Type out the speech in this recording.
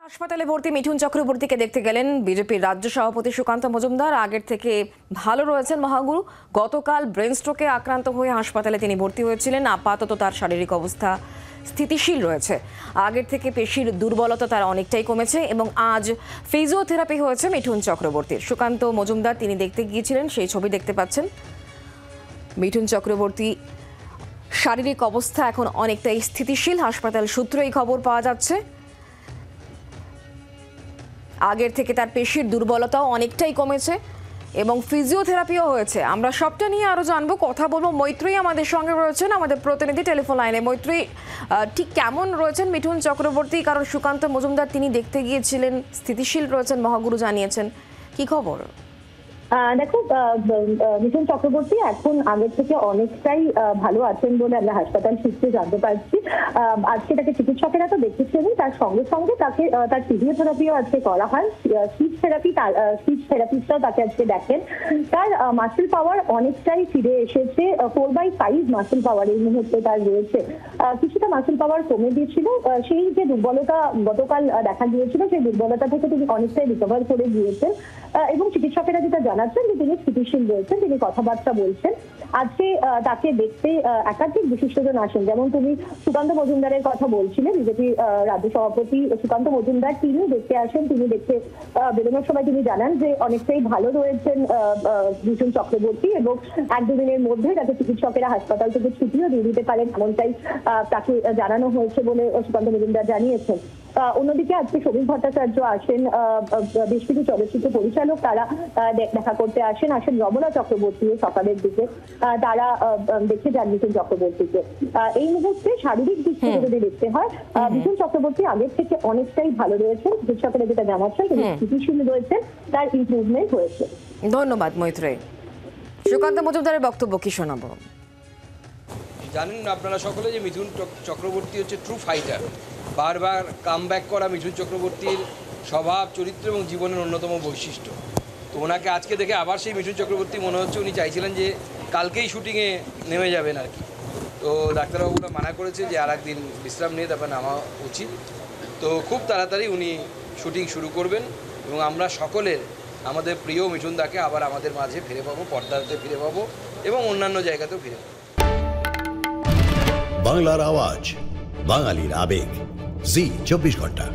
হাসপাতালে ভর্তি মিঠুন চক্রবর্তীকে দেখতে গেলেন বিজেপির রাজ্য সভাপতি সুকান্ত মজুমদার। আগের থেকে ভালো রয়েছেন মহাগুরু। গতকাল ব্রেন স্ট্রোকে আক্রান্ত হয়ে হাসপাতালে তিনি ভর্তি হয়েছিলেন। আপাতত তার শারীরিক অবস্থা স্থিতিশীল রয়েছে। আগের থেকে পেশির দুর্বলতা তার অনেকটাই কমেছে এবং আজ ফিজিওথেরাপি হয়েছে মিঠুন চক্রবর্তীর। সুকান্ত মজুমদার তিনি দেখতে গিয়েছিলেন, সেই ছবি দেখতে পাচ্ছেন। মিঠুন চক্রবর্তী শারীরিক অবস্থা এখন অনেকটাই স্থিতিশীল, হাসপাতাল সূত্রে এই খবর পাওয়া যাচ্ছে। আগের থেকে তার পেশির দুর্বলতাও অনেকটাই কমেছে এবং ফিজিওথেরাপিও হয়েছে। আমরা সবটা নিয়ে আরো জানবো, কথা বলবো। মৈত্রী আমাদের সঙ্গে রয়েছেন, আমাদের প্রতিনিধি টেলিফোন লাইনে। মৈত্রী, ঠিক কেমন রয়েছেন মিঠুন চক্রবর্তী? কারণ সুকান্ত মজুমদার তিনি দেখতে গিয়েছিলেন, স্থিতিশীল রয়েছেন মহাগুরু জানিয়েছেন, কি খবর? দেখো, মিঠুন চক্রবর্তী এখন আগের থেকে অনেকটাই ভালো আছেন বলে আমরা হাসপাতাল সূত্রে জানতে পারছি। আজকে তাকে চিকিৎসকেরা তো দেখেছিলেন, তার সঙ্গে সঙ্গে তাকে তার ফিজিওথেরাপিও আজকে করা হয়। স্পিচ থেরাপিস্টরাও তাকে আজকে দেখেন। তার মাসেল পাওয়ার অনেকটাই ফিরে এসেছে। 4/5 মাসেল পাওয়ার এই মুহূর্তে তার রয়েছে। কিছুটা মাসেল পাওয়ার কমে গিয়েছিল, সেই যে দুর্বলতা গতকাল দেখা গিয়েছিল সেই দুর্বলতা থেকে তিনি অনেকটাই রিকভার করে গিয়েছেন এবং চিকিৎসকেরা যেটা জানাচ্ছেন যে তিনি স্থিতিশীল রয়েছেন, তিনি কথাবার্তা বলছেন। আজকে তাকে দেখতে একাধিক বিশিষ্টজন আসেন, যেমন তুমি সুকান্ত মজুমদারের কথা বলছিলে। বিজেপি রাজ্য সভাপতি সুকান্ত মজুমদার তিনি দেখতে আসেন। তিনি দেখতে বেরোনোর সময় তিনি জানান যে অনেকটাই ভালো রয়েছেন মিঠুন চক্রবর্তী এবং 1-2 দিনের মধ্যে তাকে চিকিৎসকেরা হাসপাতাল থেকে ছুটিও দিয়ে দিতে পারেন, এমনটাই তাকে জানানো হয়েছে বলে সুকান্ত মজুমদার জানিয়েছেন। অন্যদিকে আজকে সমীর ভট্টাচার্য আসেন, বেশ কিছু চলচ্চিত্র পরিচালক তারা দেখা করতে আসেন রমনা চক্রবর্তী সকালের দিকে। তারা দেখে যান মিঠুন চক্রবর্তীকে। এই মুহূর্তে শারীরিক দিক থেকে যদি দেখতে হয়, মিঠুন চক্রবর্তী আগের থেকে অনেকটাই ভালো রয়েছেন। চিকিৎসকেরা যেটা জানাচ্ছেন তিনি স্থিতিশীল রয়েছেন, তার ইমপ্রুভমেন্ট হয়েছে। ধন্যবাদ মৈত্রী। সুকান্ত মজুমদারের বক্তব্য কি শোনাবো? জানেন আপনারা সকলে যে মিঠুন চক্রবর্তী হচ্ছে ট্রু ফাইটার। বারবার কামব্যাক করা মিঠুন চক্রবর্তীর স্বভাব, চরিত্র এবং জীবনের অন্যতম বৈশিষ্ট্য। তো ওনাকে আজকে দেখে আবার সেই মিঠুন চক্রবর্তী মনে হচ্ছে উনি চাইছিলেন যে কালকেই শুটিংয়ে নেমে যাবেন আর কি। তো ডাক্তারবাবুরা মানা করেছে যে আর একদিন বিশ্রাম নিয়ে তারপর নামা উচিত। তো খুব তাড়াতাড়ি উনি শুটিং শুরু করবেন এবং আমরা সকলের আমাদের প্রিয় মিঠুনদাকে আবার আমাদের মাঝে ফিরে পাবো, পর্দাতে ফিরে পাবো এবং অন্যান্য জায়গাতেও ফিরে পাবো। বাংলার আওয়াজ, বাঙালির আবেগ, জি 24 ঘন্টা।